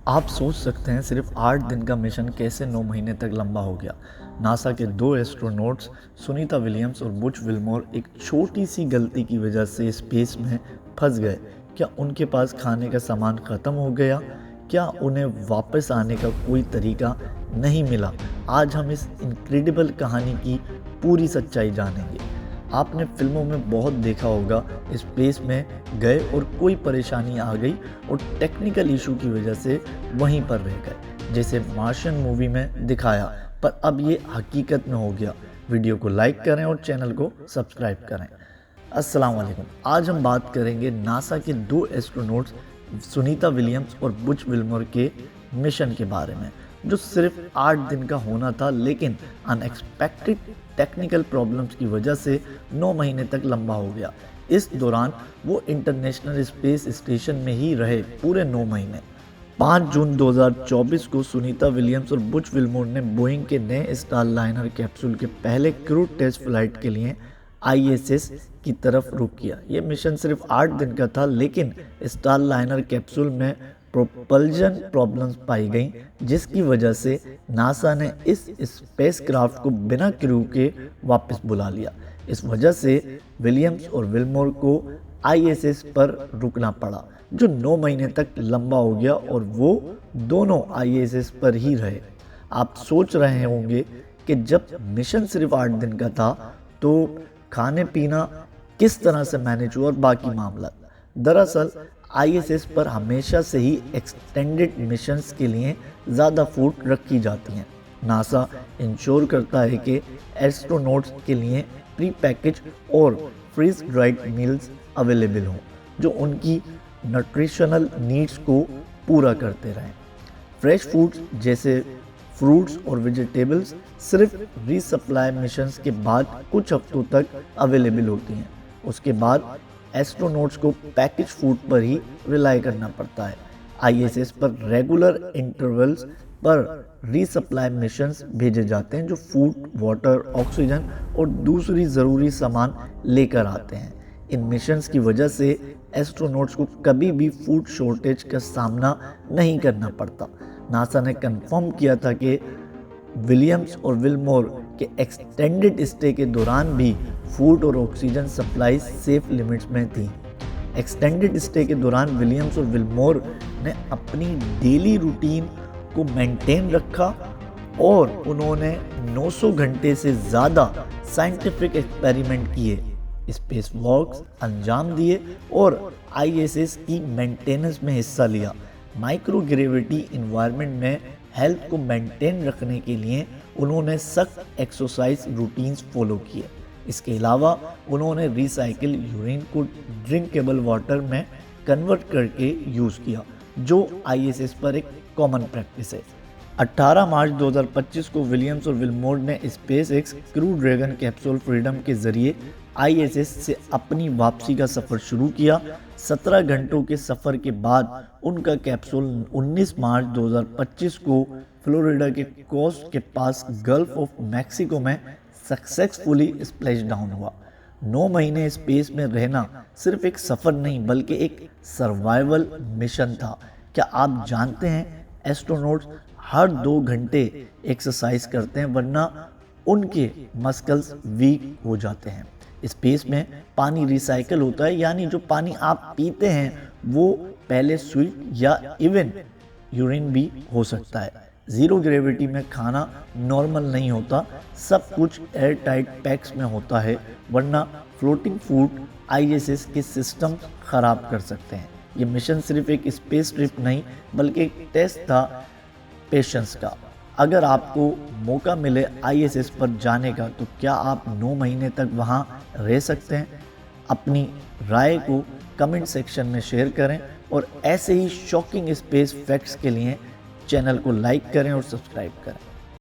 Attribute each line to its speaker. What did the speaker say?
Speaker 1: आप सोच सकते हैं सिर्फ 8 दिन का मिशन कैसे 9 महीने तक लंबा हो गया। नासा के 2 एस्ट्रोनॉट्स सुनीता विलियम्स और बुच विल्मोर एक छोटी सी गलती की वजह से स्पेस में फंस गए। क्या उनके पास खाने का सामान ख़त्म हो गया? क्या उन्हें वापस आने का कोई तरीका नहीं मिला? आज हम इस इनक्रेडिबल कहानी की पूरी सच्चाई जानेंगे। आपने फिल्मों में बहुत देखा होगा, स्पेस में गए और कोई परेशानी आ गई और टेक्निकल इशू की वजह से वहीं पर रह गए, जैसे मार्शियन मूवी में दिखाया। पर अब ये हकीकत में हो गया। वीडियो को लाइक करें और चैनल को सब्सक्राइब करें। अस्सलाम वालेकुम। आज हम बात करेंगे नासा के 2 एस्ट्रोनॉट्स सुनीता विलियम्स और बुच विल्मोर के मिशन के बारे में, जो सिर्फ 8 दिन का होना था, लेकिन अनएक्सपेक्टेड टेक्निकल प्रॉब्लम्स की वजह से 9 महीने तक लंबा हो गया। इस दौरान वो इंटरनेशनल स्पेस स्टेशन में ही रहे पूरे 9 महीने। 5 जून 2024 को सुनीता विलियम्स और बुच विल्मोर ने बोइंग के नए स्टार लाइनर कैप्सूल के पहले क्रू टेस्ट फ्लाइट के लिए ISS की तरफ रुख किया। ये मिशन सिर्फ 8 दिन का था, लेकिन स्टार लाइनर कैप्सूल में प्रोपल्जन प्रॉब्लम्स पाई गई, जिसकी वजह से नासा ने इस स्पेसक्राफ्ट को बिना क्रू के वापस बुला लिया। इस वजह से विलियम्स और विल्मोर को ISS पर रुकना पड़ा, जो 9 महीने तक लंबा हो गया, और वो दोनों ISS पर ही रहे। आप सोच रहे होंगे कि जब मिशन सिर्फ 8 दिन का था तो खाने पीना किस तरह से मैनेज हुआ और बाकी मामला। दरअसल ISS पर हमेशा से ही एक्सटेंडेड मिशंस के लिए ज़्यादा फूड रखी जाती हैं। नासा इंश्योर करता है कि एस्ट्रोनॉट्स के लिए प्री पैकेज और फ्रीज ड्राइड मील्स अवेलेबल हों, जो उनकी न्यूट्रिशनल नीड्स को पूरा करते रहें। फ्रेश फूड्स जैसे फ्रूट्स और वेजिटेबल्स सिर्फ रीसप्लाई मिशंस के बाद कुछ हफ्तों तक अवेलेबल होती हैं। उसके बाद एस्ट्रोनॉट्स को पैकेज फूड पर ही रिलाई करना पड़ता है। ISS पर रेगुलर इंटरवल्स पर रीसप्लाई मिशंस भेजे जाते हैं, जो फूड, वाटर, ऑक्सीजन और दूसरी ज़रूरी सामान लेकर आते हैं। इन मिशंस की वजह से एस्ट्रोनॉट्स को कभी भी फूड शॉर्टेज का सामना नहीं करना पड़ता। नासा ने कंफर्म किया था कि विलियम्स और विल्मोर के एक्सटेंडेड स्टे के दौरान भी फूड और ऑक्सीजन सप्लाई सेफ लिमिट्स में थी। एक्सटेंडेड स्टे के दौरान विलियम्स और विल्मोर ने अपनी डेली रूटीन को मेंटेन रखा और उन्होंने 900 घंटे से ज़्यादा साइंटिफिक एक्सपेरिमेंट किए, स्पेस वॉक्स अंजाम दिए और ISS की मेंटेनेंस में हिस्सा लिया। माइक्रोग्रेविटी इन्वायरमेंट में हेल्थ को मेंटेन रखने के लिए उन्होंने सख्त एक्सरसाइज रूटीन्स फॉलो किए। इसके अलावा उन्होंने रिसाइकिल यूरिन को ड्रिंकेबल वाटर में कन्वर्ट करके यूज़ किया, जो ISS पर एक कॉमन प्रैक्टिस है। 18 मार्च 2025 को विलियम्स और विल्मोर ने SpaceX crew dragon capsule freedom के जरिए ISS से अपनी वापसी का सफ़र शुरू किया। 17 घंटों के सफ़र के बाद उनका कैप्सूल 19 मार्च 2025 को फ्लोरिडा के कोस्ट के पास गल्फ ऑफ मैक्सिको में सक्सेसफुली स्प्लैश डाउन हुआ। 9 महीने स्पेस में रहना सिर्फ एक सफ़र नहीं, बल्कि एक सर्वाइवल मिशन था। क्या आप जानते हैं एस्ट्रोनॉट्स हर 2 घंटे एक्सरसाइज करते हैं, वरना उनके मसल्स वीक हो जाते हैं। स्पेस में पानी रिसाइकल होता है, यानी जो पानी आप पीते हैं वो पहले स्वीट या इवन यूरिन भी हो सकता है। ज़ीरो ग्रेविटी में खाना नॉर्मल नहीं होता, सब कुछ एयर टाइट पैक्स में होता है, वरना फ्लोटिंग फूड ISS के सिस्टम ख़राब कर सकते हैं। ये मिशन सिर्फ एक स्पेस ट्रिप नहीं, बल्कि एक टेस्ट था पेशेंस का। अगर आपको मौका मिले ISS पर जाने का, तो क्या आप 9 महीने तक वहाँ रह सकते हैं? अपनी राय को कमेंट सेक्शन में शेयर करें और ऐसे ही शॉकिंग स्पेस फैक्ट्स के लिए चैनल को लाइक करें और सब्सक्राइब करें।